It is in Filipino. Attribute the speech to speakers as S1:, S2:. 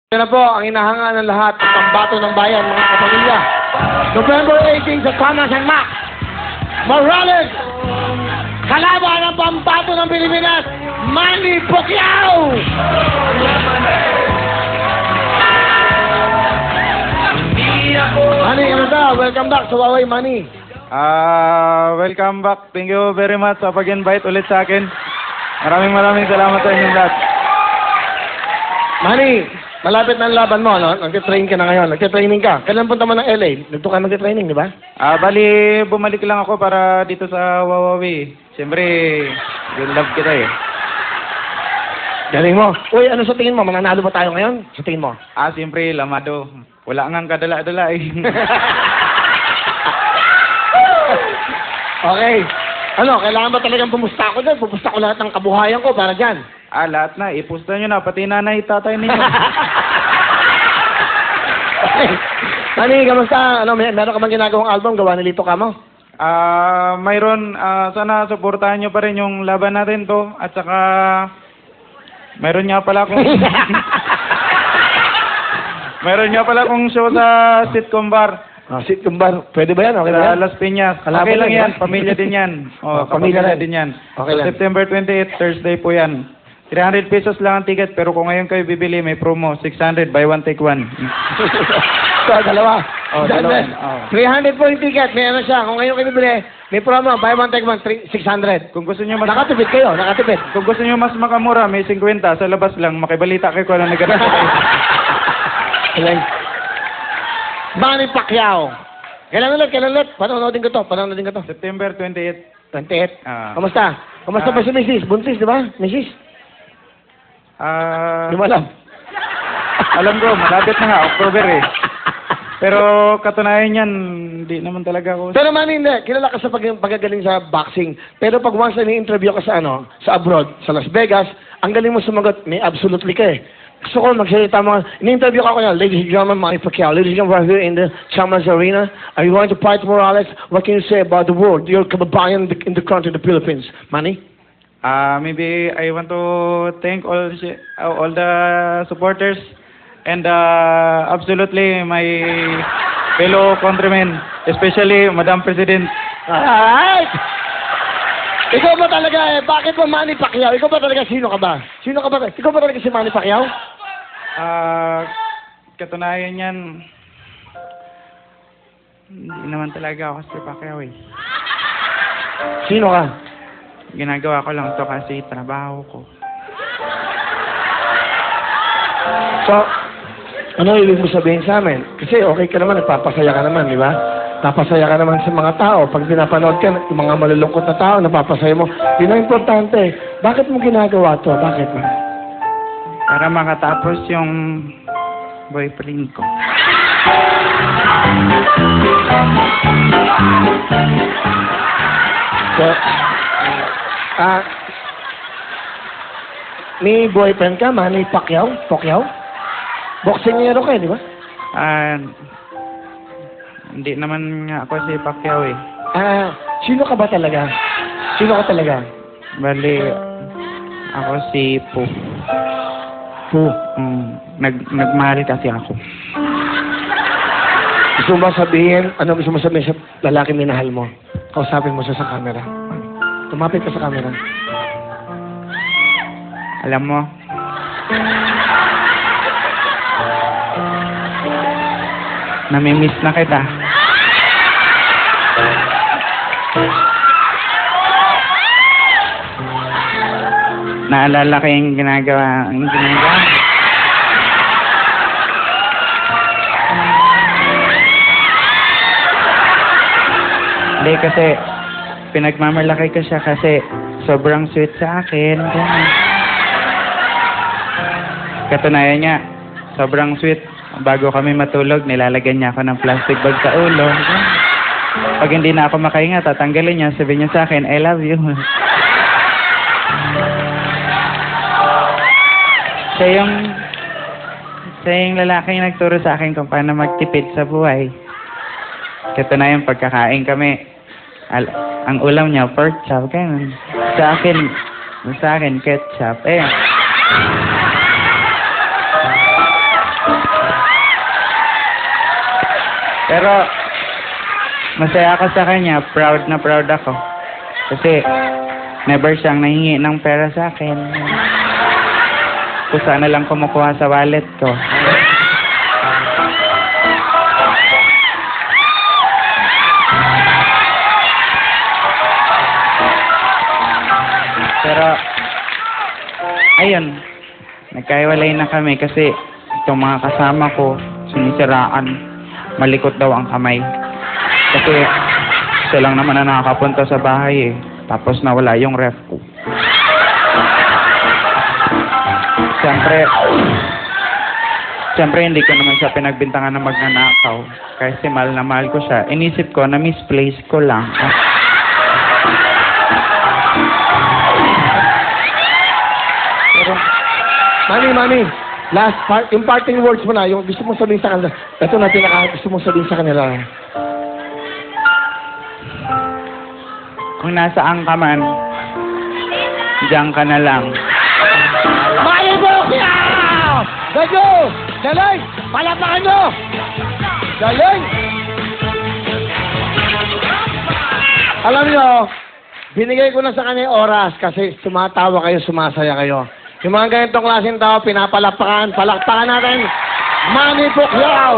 S1: Yan na po ang inahanga ng lahat, ang pambato ng bayan, mga kapamilya. November 18 sa Thomas and Max Morales, kalaban ng pambato ng Pilipinas, Manny Pacquiao! Manny, kamusta? Welcome back sa Huawei, Manny.
S2: Welcome back. Thank you very much sa pag-invite ulit sa akin. Maraming salamat sa inyong lahat.
S1: Manny, malapit na ang laban mo, no? Nagtitrain ka na ngayon. Nagtitraining ka. Kailan punta mo ng LA? Nagto ka magtitraining, di ba?
S2: Bali, bumalik lang ako para dito sa Huawei. Siyempre, love kita eh.
S1: Galing mo. Uy, ano sa tingin mo? Mananalo ba tayo ngayon? Sa tingin mo?
S2: Siyempre, lamado. Wala ngang kadala-dala eh.
S1: Okay. Ano, kailangan ba talagang pumusta ako dyan? Pumusta ko lahat ng kabuhayan ko para dyan.
S2: Lahat na. Ipusta nyo na. Pati nanay, tatay ninyo.
S1: Okay. Manny, kamusta? Ano, meron ka bang ginagawang album? Gawa ni Lito Camo?
S2: Mayroon, sana suportahan nyo pa rin yung laban natin to. At saka, mayroon nga pala akong... mayroon nga pala akong show sa sitcom bar.
S1: Sitcom bar. Pwede ba yan? Okay ba
S2: Sa
S1: yan?
S2: Las Piñas.
S1: Kalaban
S2: Okay lang
S1: yan,
S2: yan.
S1: ha?
S2: Pamilya din yan.
S1: Pamilya rin.
S2: din yan.
S1: Okay
S2: So,
S1: lang.
S2: September 28, Thursday po yan. 300 pesos lang ang ticket, pero kung ngayon kayo bibili, may promo. 600, buy one, take one.
S1: So, dalawa.
S2: Dalawa.
S1: 300 po yung ticket. May ano siya. Kung ngayon kayo bibili, may promo. Buy one, take one. 600.
S2: Kung gusto nyo mas...
S1: Nakatipid kayo. Nakatipid.
S2: Kung gusto nyo mas makamura, may 50. Sa labas lang, makibalita kayo kung ano naganap kayo.
S1: Galing. Manny Pacquiao. Kailan ulit? Panonoodin ko to.
S2: September 28.
S1: 28.
S2: Ah.
S1: Kamusta? Kamusta ba si Mrs.? Buntis, di ba? Mrs.? Di mo alam.
S2: Alam ko, malapit na nga, October eh. Pero katunayan yan, hindi naman talaga ako...
S1: Pero Manny, hindi. Kilala ka sa pagagaling sa boxing. Pero pag once na ni-interview ka sa sa abroad, sa Las Vegas, ang galing mo sumagot, may absolutely ka eh. Gusto ko magsalita mo, in-interview ka ko niya, ladies and gentlemen, Manny Pacquiao. Ladies and gentlemen, we're here in the Chamas Arena. Are you going to fight Morales? What can you say about the world, your kababayan in the country, the Philippines? Manny?
S2: Maybe I want to thank all the supporters and absolutely my fellow countrymen, especially Madam President.
S1: Alright! Ikaw ba talaga bakit ba Manny Pacquiao? Ikaw ba talaga, sino ka ba? Ikaw ba talaga si Manny Pacquiao?
S2: Katunayan yan, hindi naman talaga ako si Pacquiao eh.
S1: Sino ka?
S2: Ginagawa ko lang to kasi trabaho ko.
S1: So, ano ibig mo sabihin sa amin? Kasi okay ka naman, nagpapasaya ka naman, di ba? Napasaya ka naman sa mga tao. Pag pinapanood ka, yung mga malulungkot na tao, napapasaya mo. Yun ang importante. Bakit mo ginagawa to? Bakit mo?
S2: Para makatapos yung boyfriend ko.
S1: So, may boyfriend ka, Manny Pacquiao? Boksingero ka, di ba?
S2: Hindi naman nga ako si Pacquiao eh.
S1: Sino ka ba talaga?
S2: Bali, ako si Pu. Nagmahal kasi ako.
S1: Gusto mo ba sabihin, ano gusto mo sabihin sa lalaki minahal mo? Kausapin mo siya sa camera. Tumapit ka sa camera.
S2: Alam mo, namimiss na kita. Naalala ko yung ginagawa. Hindi kasi, pinagmamalaki ko siya kasi sobrang sweet sa akin. Ganun. Katunayan niya, sobrang sweet. Bago kami matulog, nilalagyan niya ako ng plastic bag sa ulo. Pag hindi na ako makahinga, tatanggalin niya, sabihin niya sa akin, I love you. Siya yung lalaki yung nagturo sa akin kung paano magtipid sa buhay. Katunayan, pagkakain kami, ang ulam niya, pork chop, ganun. Sa akin, ketchup. Pero, masaya ako sa kanya. Proud na proud ako. Kasi, never siyang nahingi ng pera sa akin. Kung sana lang kumukuha sa wallet ko. Pero, ayun, nagkahiwalay na kami kasi itong mga kasama ko, sinisiraan, malikot daw ang kamay. Kasi, siya lang naman na nakakapunta sa bahay eh. Tapos nawala yung ref ko. Siyempre, hindi ko naman siya pinagbintangan na magnanakaw. Kasi mahal na mahal ko siya. Inisip ko na misplace ko lang.
S1: Pero, Mami, last part, yung parting words mo na, yung gusto mong sabihin sa kanila. Ito na gusto mong sabihin sa kanila.
S2: Kung nasaan ka man, diyan ka na lang.
S1: Malibok niya! Gago! Galing! Palapakan nyo! Galing! Alam nyo, binigay ko na sa kanya yung oras kasi tumatawa kayo, sumasaya kayo. Yung mga ganitong klaseng tao, pinapalapakan, palakpakan natin. Manny Pacquiao!